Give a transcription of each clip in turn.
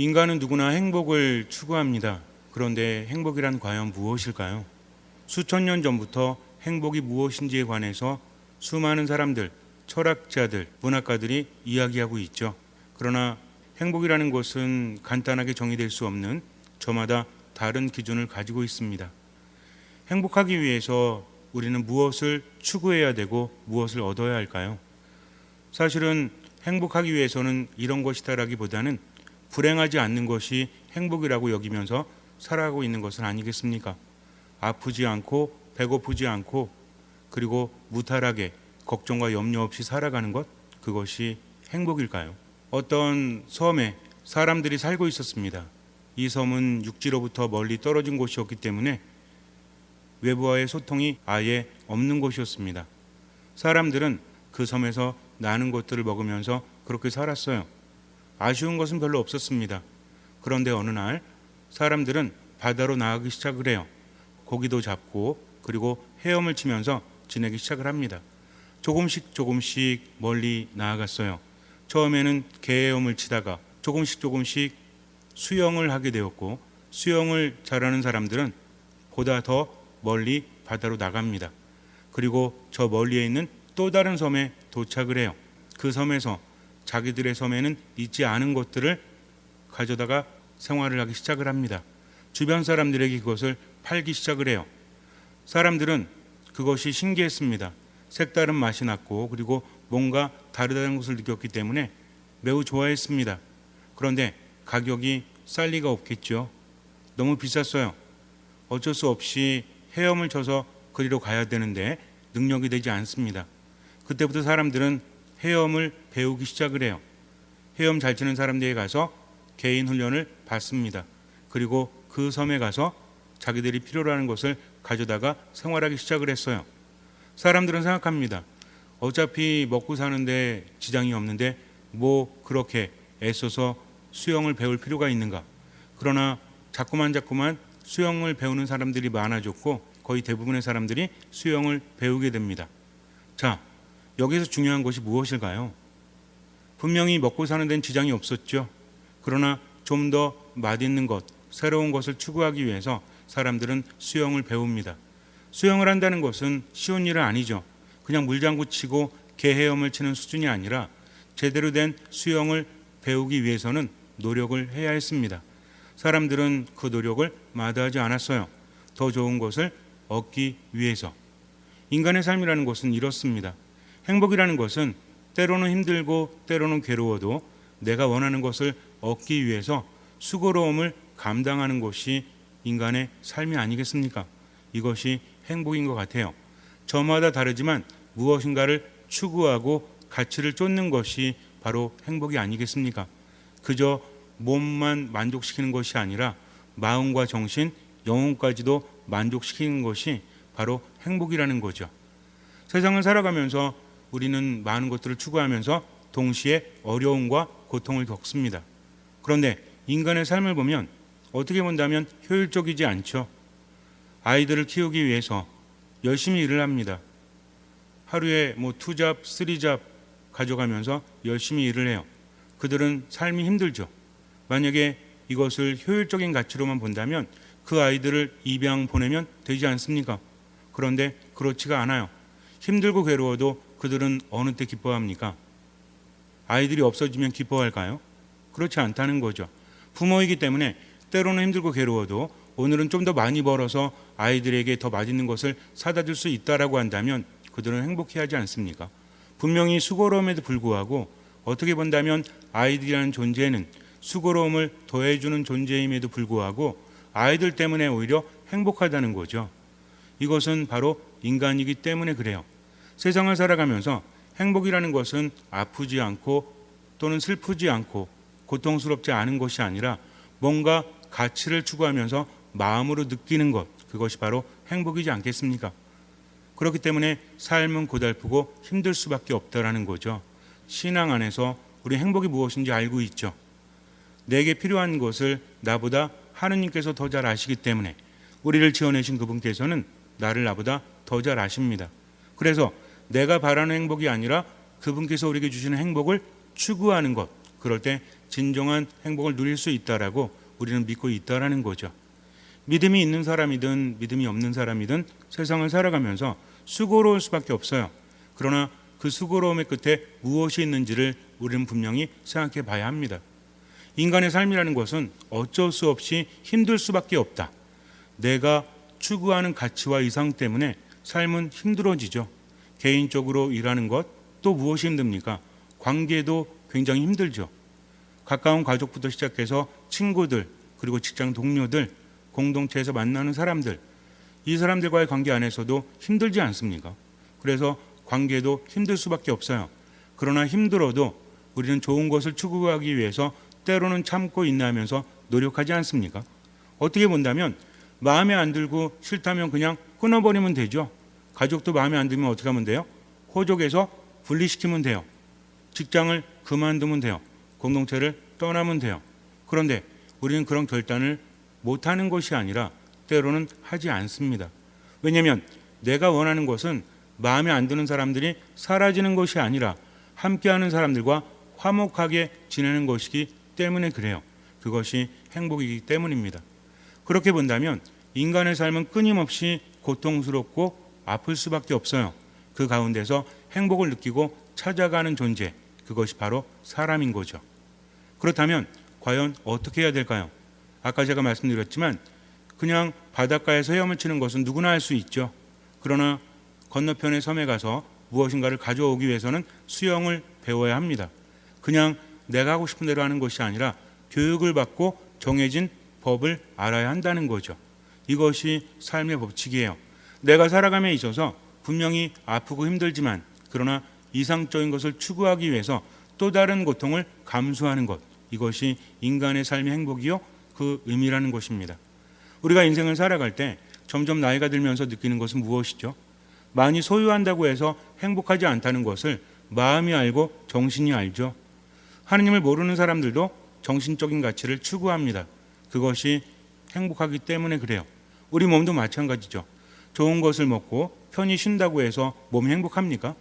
인간은 누구나 행복을 추구합니다. 그런데 행복이란 과연 무엇일까요? 수천 년 전부터 행복이 무엇인지에 관해서 수많은 사람들, 철학자들, 문학가들이 이야기하고 있죠. 그러나 행복이라는 것은 간단하게 정의될 수 없는 저마다 다른 기준을 가지고 있습니다. 행복하기 위해서 우리는 무엇을 추구해야 되고 무엇을 얻어야 할까요? 사실은 행복하기 위해서는 이런 것이다라기보다는 불행하지 않는 것이 행복이라고 여기면서 살아가고 있는 것은 아니겠습니까? 아프지 않고 배고프지 않고 그리고 무탈하게 걱정과 염려 없이 살아가는 것, 그것이 행복일까요? 어떤 섬에 사람들이 살고 있었습니다. 이 섬은 육지로부터 멀리 떨어진 곳이었기 때문에 외부와의 소통이 아예 없는 곳이었습니다. 사람들은 그 섬에서 나는 것들을 먹으면서 그렇게 살았어요. 아쉬운 것은 별로 없었습니다. 그런데 어느 날 사람들은 바다로 나가기 시작을 해요. 고기도 잡고 그리고 헤엄을 치면서 지내기 시작을 합니다. 조금씩 멀리 나아갔어요. 처음에는 개헤엄을 치다가 조금씩 수영을 하게 되었고, 수영을 잘하는 사람들은 보다 더 멀리 바다로 나갑니다. 그리고 저 멀리에 있는 또 다른 섬에 도착을 해요. 그 섬에서 자기들의 섬에는 있지 않은 것들을 가져다가 생활을 하기 시작을 합니다. 주변 사람들에게 그것을 팔기 시작을 해요. 사람들은 그것이 신기했습니다. 색다른 맛이 났고 그리고 뭔가 다르다는 것을 느꼈기 때문에 매우 좋아했습니다. 그런데 가격이 쌀 리가 없겠죠. 너무 비쌌어요. 어쩔 수 없이 헤엄을 쳐서 그리로 가야 되는데 능력이 되지 않습니다. 그때부터 사람들은 헤엄을 배우기 시작을 해요. 헤엄 잘 치는 사람들에게 가서 개인 훈련을 받습니다. 그리고 그 섬에 가서 자기들이 필요로 하는 것을 가져다가 생활하기 시작을 했어요. 사람들은 생각합니다. 어차피 먹고 사는데 지장이 없는데 뭐 그렇게 애써서 수영을 배울 필요가 있는가. 그러나 자꾸만 수영을 배우는 사람들이 많아졌고 거의 대부분의 사람들이 수영을 배우게 됩니다. 자, 여기서 중요한 것이 무엇일까요? 분명히 먹고 사는 데는 지장이 없었죠. 그러나 좀 더 맛있는 것, 새로운 것을 추구하기 위해서 사람들은 수영을 배웁니다. 수영을 한다는 것은 쉬운 일은 아니죠. 그냥 물장구 치고 개헤엄을 치는 수준이 아니라 제대로 된 수영을 배우기 위해서는 노력을 해야 했습니다. 사람들은 그 노력을 마다하지 않았어요. 더 좋은 것을 얻기 위해서. 인간의 삶이라는 것은 이렇습니다. 행복이라는 것은 때로는 힘들고 때로는 괴로워도 내가 원하는 것을 얻기 위해서 수고로움을 감당하는 것이 인간의 삶이 아니겠습니까? 이것이 행복인 것 같아요. 저마다 다르지만 무엇인가를 추구하고 가치를 쫓는 것이 바로 행복이 아니겠습니까? 그저 몸만 만족시키는 것이 아니라 마음과 정신, 영혼까지도 만족시키는 것이 바로 행복이라는 거죠. 세상을 살아가면서 우리는 많은 것들을 추구하면서 동시에 어려움과 고통을 겪습니다. 그런데 인간의 삶을 보면 어떻게 본다면 효율적이지 않죠. 아이들을 키우기 위해서 열심히 일을 합니다. 하루에 2잡, 3잡 가져가면서 열심히 일을 해요. 그들은 삶이 힘들죠. 만약에 이것을 효율적인 가치로만 본다면 그 아이들을 입양 보내면 되지 않습니까? 그런데 그렇지가 않아요. 힘들고 괴로워도 그들은 어느 때 기뻐합니까? 아이들이 없어지면 기뻐할까요? 그렇지 않다는 거죠. 부모이기 때문에 때로는 힘들고 괴로워도 오늘은 좀 더 많이 벌어서 아이들에게 더 맛있는 것을 사다 줄 수 있다라고 한다면 그들은 행복해하지 않습니까? 분명히 수고로움에도 불구하고 어떻게 본다면 아이들이라는 존재는 수고로움을 더해주는 존재임에도 불구하고 아이들 때문에 오히려 행복하다는 거죠. 이것은 바로 인간이기 때문에 그래요. 세상을 살아가면서 행복이라는 것은 아프지 않고 또는 슬프지 않고 고통스럽지 않은 것이 아니라 뭔가 가치를 추구하면서 마음으로 느끼는 것, 그것이 바로 행복이지 않겠습니까? 그렇기 때문에 삶은 고달프고 힘들 수밖에 없다라는 거죠. 신앙 안에서 우리 행복이 무엇인지 알고 있죠. 내게 필요한 것을 나보다 하느님께서 더 잘 아시기 때문에 우리를 지어내신 그분께서는 나를 나보다 더 잘 아십니다. 그래서 내가 바라는 행복이 아니라 그분께서 우리에게 주시는 행복을 추구하는 것, 그럴 때 진정한 행복을 누릴 수 있다라고 우리는 믿고 있다라는 거죠. 믿음이 있는 사람이든 믿음이 없는 사람이든 세상을 살아가면서 수고로울 수밖에 없어요. 그러나 그 수고로움의 끝에 무엇이 있는지를 우리는 분명히 생각해 봐야 합니다. 인간의 삶이라는 것은 어쩔 수 없이 힘들 수밖에 없다. 내가 추구하는 가치와 이상 때문에 삶은 힘들어지죠. 개인적으로 일하는 것, 또 무엇이 힘듭니까? 관계도 굉장히 힘들죠. 가까운 가족부터 시작해서 친구들, 그리고 직장 동료들, 공동체에서 만나는 사람들, 이 사람들과의 관계 안에서도 힘들지 않습니까? 그래서 관계도 힘들 수밖에 없어요. 그러나 힘들어도 우리는 좋은 것을 추구하기 위해서 때로는 참고 인내하면서 노력하지 않습니까? 어떻게 본다면 마음에 안 들고 싫다면 그냥 끊어버리면 되죠. 가족도 마음에 안 들면 어떻게 하면 돼요? 호족에서 분리시키면 돼요. 직장을 그만두면 돼요. 공동체를 떠나면 돼요. 그런데 우리는 그런 결단을 못하는 것이 아니라 때로는 하지 않습니다. 왜냐하면 내가 원하는 것은 마음에 안 드는 사람들이 사라지는 것이 아니라 함께하는 사람들과 화목하게 지내는 것이기 때문에 그래요. 그것이 행복이기 때문입니다. 그렇게 본다면 인간의 삶은 끊임없이 고통스럽고 아플 수밖에 없어요. 그 가운데서 행복을 느끼고 찾아가는 존재, 그것이 바로 사람인 거죠. 그렇다면 과연 어떻게 해야 될까요? 아까 제가 말씀드렸지만 그냥 바닷가에서 헤엄을 치는 것은 누구나 할 수 있죠. 그러나 건너편의 섬에 가서 무엇인가를 가져오기 위해서는 수영을 배워야 합니다. 그냥 내가 하고 싶은 대로 하는 것이 아니라 교육을 받고 정해진 법을 알아야 한다는 거죠. 이것이 삶의 법칙이에요. 내가 살아감에 있어서 분명히 아프고 힘들지만 그러나 이상적인 것을 추구하기 위해서 또 다른 고통을 감수하는 것, 이것이 인간의 삶의 행복이요 그 의미라는 것입니다. 우리가 인생을 살아갈 때 점점 나이가 들면서 느끼는 것은 무엇이죠? 많이 소유한다고 해서 행복하지 않다는 것을 마음이 알고 정신이 알죠. 하느님을 모르는 사람들도 정신적인 가치를 추구합니다. 그것이 행복하기 때문에 그래요. 우리 몸도 마찬가지죠. 좋은 것을 먹고 편히 쉰다고 해서 몸이 행복합니까?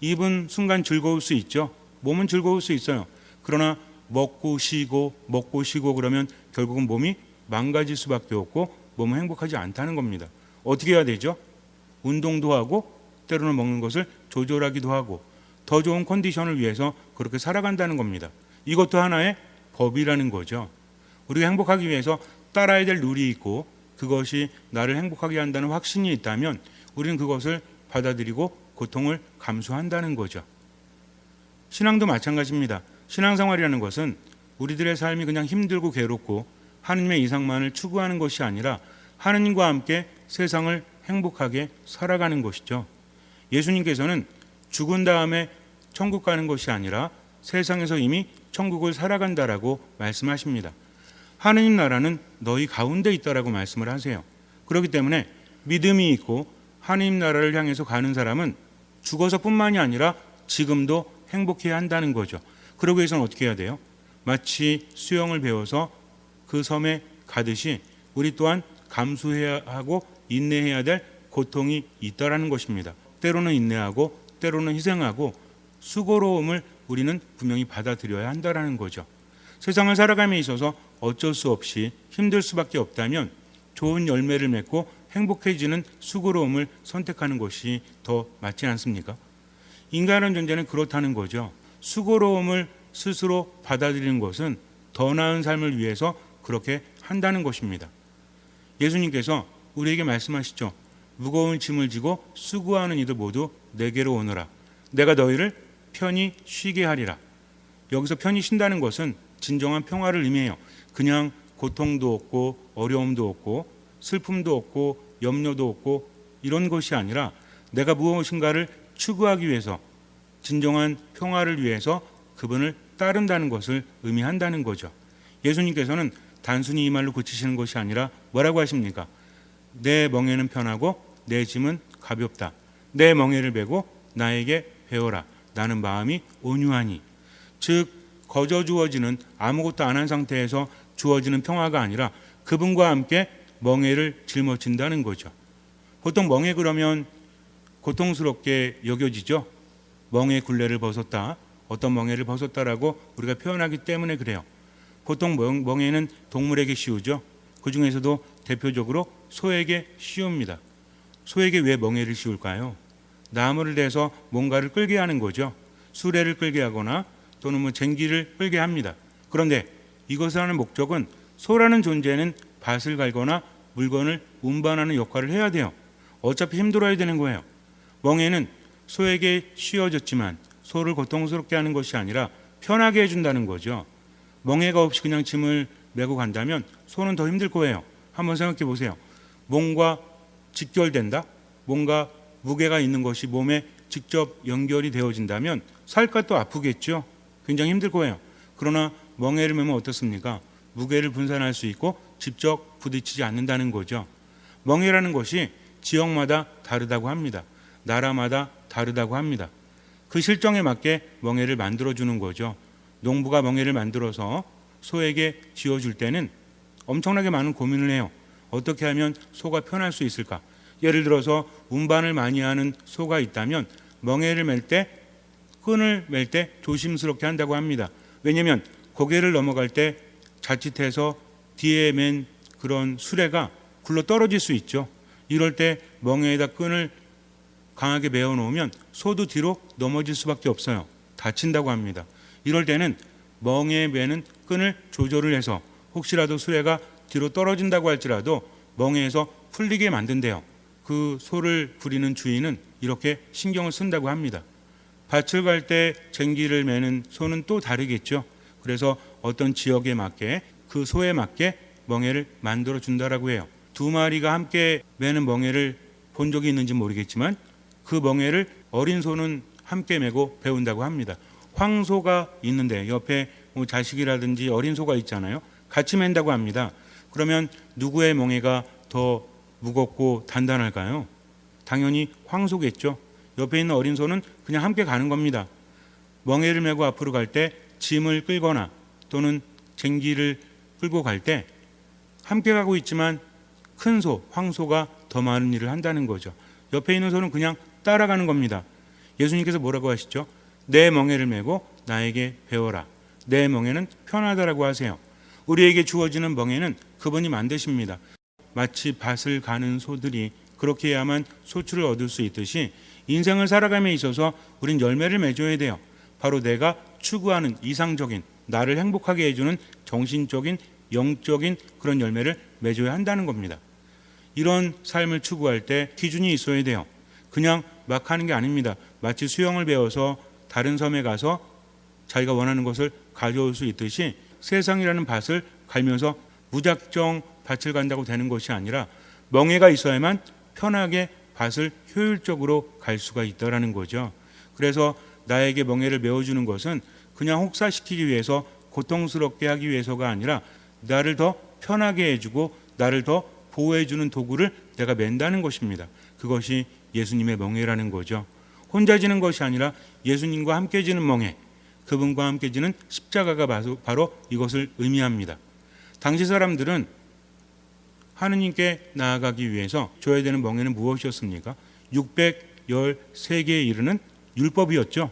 입은 순간 즐거울 수 있죠. 몸은 즐거울 수 있어요. 그러나 먹고 쉬고 그러면 결국은 몸이 망가질 수밖에 없고 몸은 행복하지 않다는 겁니다. 어떻게 해야 되죠? 운동도 하고 때로는 먹는 것을 조절하기도 하고 더 좋은 컨디션을 위해서 그렇게 살아간다는 겁니다. 이것도 하나의 법이라는 거죠. 우리가 행복하기 위해서 따라야 될 룰이 있고 그것이 나를 행복하게 한다는 확신이 있다면 우리는 그것을 받아들이고 고통을 감수한다는 거죠. 신앙도 마찬가지입니다. 신앙생활이라는 것은 우리들의 삶이 그냥 힘들고 괴롭고 하느님의 이상만을 추구하는 것이 아니라 하느님과 함께 세상을 행복하게 살아가는 것이죠. 예수님께서는 죽은 다음에 천국 가는 것이 아니라 세상에서 이미 천국을 살아간다라고 말씀하십니다. 하느님 나라는 너희 가운데 있다라고 말씀을 하세요. 그렇기 때문에 믿음이 있고 하느님 나라를 향해서 가는 사람은 죽어서뿐만이 아니라 지금도 행복해야 한다는 거죠. 그러기 위해서는 어떻게 해야 돼요? 마치 수영을 배워서 그 섬에 가듯이 우리 또한 감수해야 하고 인내해야 될 고통이 있다라는 것입니다. 때로는 인내하고 때로는 희생하고 수고로움을 우리는 분명히 받아들여야 한다라는 거죠. 세상을 살아감에 있어서 어쩔 수 없이 힘들 수밖에 없다면 좋은 열매를 맺고 행복해지는 수고로움을 선택하는 것이 더 맞지 않습니까? 인간은 존재는 그렇다는 거죠. 수고로움을 스스로 받아들이는 것은 더 나은 삶을 위해서 그렇게 한다는 것입니다. 예수님께서 우리에게 말씀하시죠. 무거운 짐을 지고 수고하는 이들 모두 내게로 오너라. 내가 너희를 편히 쉬게 하리라. 여기서 편히 쉰다는 것은 진정한 평화를 의미해요. 그냥 고통도 없고 어려움도 없고 슬픔도 없고 염려도 없고 이런 것이 아니라 내가 무엇인가를 추구하기 위해서 진정한 평화를 위해서 그분을 따른다는 것을 의미한다는 거죠. 예수님께서는 단순히 이 말로 그치시는 것이 아니라 뭐라고 하십니까? 내 멍에는 편하고 내 짐은 가볍다. 내 멍에를 메고 나에게 배워라. 나는 마음이 온유하니. 즉 거저 주어지는 아무것도 안 한 상태에서 주어지는 평화가 아니라 그분과 함께 멍에를 짊어진다는 거죠. 보통 멍에 그러면 고통스럽게 여겨지죠. 멍에 굴레를 벗었다. 어떤 멍에를 벗었다라고 우리가 표현하기 때문에 그래요. 보통 멍에는 동물에게 씌우죠. 그 중에서도 대표적으로 소에게 씌웁니다. 소에게 왜 멍에를 씌울까요? 나무를 대서 뭔가를 끌게 하는 거죠. 수레를 끌게 하거나 또는 뭐 쟁기를 끌게 합니다. 그런데 이것을 하는 목적은 소라는 존재는 밭을 갈거나 물건을 운반하는 역할을 해야 돼요. 어차피 힘들어야 되는 거예요. 멍에는 소에게 씌워졌지만 소를 고통스럽게 하는 것이 아니라 편하게 해준다는 거죠. 멍에가 없이 그냥 짐을 메고 간다면 소는 더 힘들 거예요. 한번 생각해 보세요. 몸과 직결된다? 뭔가 무게가 있는 것이 몸에 직접 연결이 되어진다면 살까 또 아프겠죠. 굉장히 힘들 거예요. 그러나 멍에를 메면 어떻습니까? 무게를 분산할 수 있고 직접 부딪히지 않는다는 거죠. 멍에라는 것이 지역마다 다르다고 합니다. 나라마다 다르다고 합니다. 그 실정에 맞게 멍에를 만들어주는 거죠. 농부가 멍에를 만들어서 소에게 쥐어줄 때는 엄청나게 많은 고민을 해요. 어떻게 하면 소가 편할 수 있을까? 예를 들어서 운반을 많이 하는 소가 있다면 멍에를 맬 때, 끈을 맬 때 조심스럽게 한다고 합니다. 왜냐하면 고개를 넘어갈 때 자칫해서 뒤에 맨 그런 수레가 굴러 떨어질 수 있죠. 이럴 때 멍에에다 끈을 강하게 메어 놓으면 소도 뒤로 넘어질 수밖에 없어요. 다친다고 합니다. 이럴 때는 멍에에 매는 끈을 조절을 해서 혹시라도 수레가 뒤로 떨어진다고 할지라도 멍에에서 풀리게 만든대요. 그 소를 부리는 주인은 이렇게 신경을 쓴다고 합니다. 밭을 갈 때 쟁기를 매는 소는 또 다르겠죠. 그래서 어떤 지역에 맞게 그 소에 맞게 멍에를 만들어 준다라고 해요. 두 마리가 함께 매는 멍에를 본 적이 있는지 모르겠지만 그 멍에를 어린 소는 함께 메고 배운다고 합니다. 황소가 있는데 옆에 뭐 자식이라든지 어린 소가 있잖아요. 같이 맨다고 합니다. 그러면 누구의 멍에가 더 무겁고 단단할까요? 당연히 황소겠죠. 옆에 있는 어린 소는 그냥 함께 가는 겁니다. 멍에를 메고 앞으로 갈 때 짐을 끌거나 또는 쟁기를 끌고 갈 때 함께 가고 있지만 큰 소, 황소가 더 많은 일을 한다는 거죠. 옆에 있는 소는 그냥 따라가는 겁니다. 예수님께서 뭐라고 하시죠? 내 멍에를 메고 나에게 배워라. 내 멍에는 편하다라고 하세요. 우리에게 주어지는 멍에는 그분이 만드십니다. 마치 밭을 가는 소들이 그렇게 해야만 소출을 얻을 수 있듯이 인생을 살아감에 있어서 우린 열매를 맺어야 돼요. 바로 내가 추구하는 이상적인 나를 행복하게 해주는 정신적인 영적인 그런 열매를 맺어야 한다는 겁니다. 이런 삶을 추구할 때 기준이 있어야 돼요. 그냥 막 하는 게 아닙니다. 마치 수영을 배워서 다른 섬에 가서 자기가 원하는 것을 가져올 수 있듯이 세상이라는 밭을 갈면서 무작정 밭을 간다고 되는 것이 아니라 멍에가 있어야만 편하게 밭을 효율적으로 갈 수가 있다라는 거죠. 그래서 나에게 멍에를 메워주는 것은 그냥 혹사시키기 위해서 고통스럽게 하기 위해서가 아니라 나를 더 편하게 해주고 나를 더 보호해주는 도구를 내가 맨다는 것입니다. 그것이 예수님의 멍에라는 거죠. 혼자 지는 것이 아니라 예수님과 함께 지는 멍에, 그분과 함께 지는 십자가가 바로 이것을 의미합니다. 당시 사람들은 하느님께 나아가기 위해서 줘야 되는 멍에는 무엇이었습니까? 613개에 이르는 율법이었죠.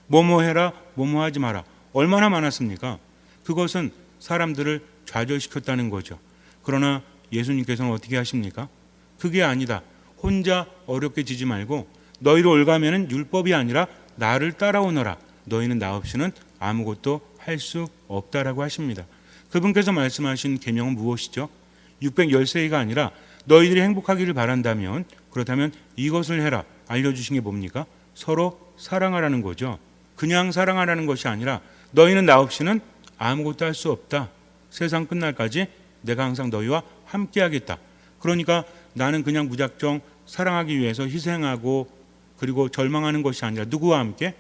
뭐뭐 해라, 뭐뭐 하지 마라. 얼마나 많았습니까? 그것은 사람들을 좌절시켰다는 거죠. 그러나 예수님께서는 어떻게 하십니까? 그게 아니다. 혼자 어렵게 지지 말고 너희로 올가면은 율법이 아니라 나를 따라오너라. 너희는 나 없이는 아무것도 할 수 없다라고 하십니다. 그분께서 말씀하신 계명은 무엇이죠? 613개가 아니라 너희들이 행복하기를 바란다면 그렇다면 이것을 해라. 알려주신 게 뭡니까? 서로 사랑하라는 거죠. 그냥 사랑하라는 것이 아니라 너희는 나 없이는 아무것도 할 수 없다. 세상 끝날까지 내가 항상 너희와 함께 하겠다. 그러니까 나는 그냥 무작정 사랑하기 위해서 희생하고 그리고 절망하는 것이 아니라 누구와 함께?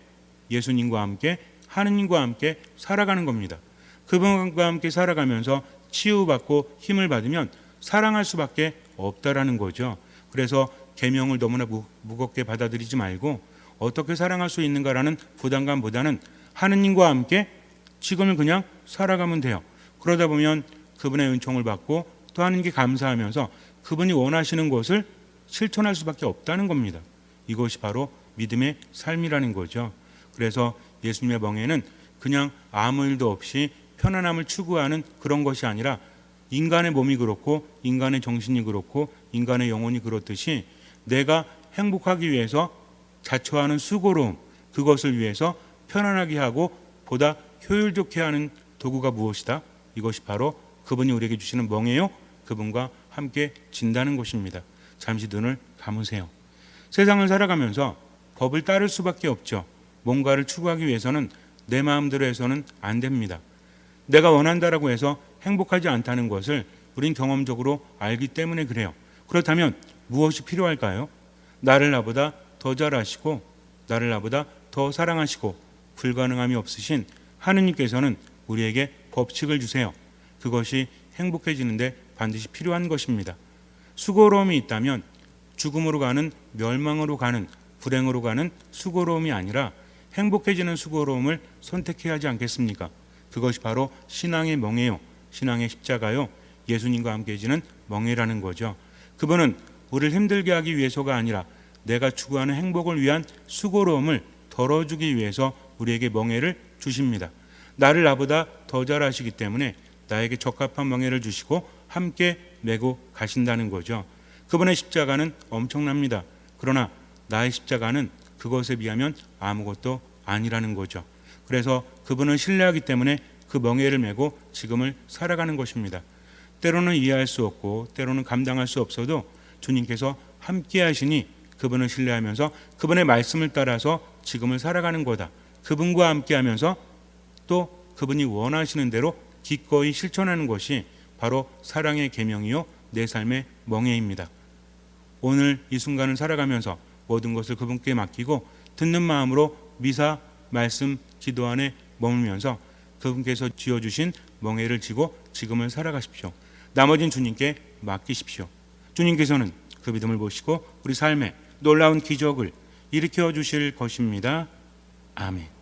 예수님과 함께 하느님과 함께 살아가는 겁니다. 그분과 함께 살아가면서 치유받고 힘을 받으면 사랑할 수밖에 없다라는 거죠. 그래서 계명을 너무나 무겁게 받아들이지 말고 어떻게 사랑할 수 있는가라는 부담감보다는 하느님과 함께 지금을 그냥 살아가면 돼요. 그러다 보면 그분의 은총을 받고 또 하느님께 감사하면서 그분이 원하시는 것을 실천할 수밖에 없다는 겁니다. 이것이 바로 믿음의 삶이라는 거죠. 그래서 예수님의 멍에는 그냥 아무 일도 없이 편안함을 추구하는 그런 것이 아니라 인간의 몸이 그렇고 인간의 정신이 그렇고 인간의 영혼이 그렇듯이 내가 행복하기 위해서 자초하는 수고로움, 그것을 위해서 편안하게 하고 보다 효율 좋게 하는 도구가 무엇이다? 이것이 바로 그분이 우리에게 주시는 멍에요. 그분과 함께 진다는 것입니다. 잠시 눈을 감으세요. 세상을 살아가면서 법을 따를 수밖에 없죠. 뭔가를 추구하기 위해서는 내 마음대로 해서는 안 됩니다. 내가 원한다라고 해서 행복하지 않다는 것을 우린 경험적으로 알기 때문에 그래요. 그렇다면 무엇이 필요할까요? 나를 나보다 더 잘 아시고 나를 나보다 더 사랑하시고 불가능함이 없으신 하느님께서는 우리에게 법칙을 주세요. 그것이 행복해지는데 반드시 필요한 것입니다. 수고로움이 있다면 죽음으로 가는, 멸망으로 가는, 불행으로 가는 수고로움이 아니라 행복해지는 수고로움을 선택해야 하지 않겠습니까? 그것이 바로 신앙의 멍에요. 신앙의 십자가요. 예수님과 함께 지는 멍에라는 거죠. 그분은 우리를 힘들게 하기 위해서가 아니라 내가 추구하는 행복을 위한 수고로움을 덜어주기 위해서 우리에게 멍에를 주십니다. 나를 나보다 더 잘 아시기 때문에 나에게 적합한 멍에를 주시고 함께 메고 가신다는 거죠. 그분의 십자가는 엄청납니다. 그러나 나의 십자가는 그것에 비하면 아무것도 아니라는 거죠. 그래서 그분을 신뢰하기 때문에 그 멍에를 메고 지금을 살아가는 것입니다. 때로는 이해할 수 없고 때로는 감당할 수 없어도 주님께서 함께 하시니 그분을 신뢰하면서 그분의 말씀을 따라서 지금을 살아가는 거다. 그분과 함께 하면서 또 그분이 원하시는 대로 기꺼이 실천하는 것이 바로 사랑의 계명이요 내 삶의 멍에입니다. 오늘 이 순간을 살아가면서 모든 것을 그분께 맡기고 듣는 마음으로 미사, 말씀, 기도 안에 머물면서 그분께서 쥐어주신 멍에를 쥐고 지금을 살아가십시오. 나머진 주님께 맡기십시오. 주님께서는 그 믿음을 보시고 우리 삶에 놀라운 기적을 일으켜 주실 것입니다. 아멘.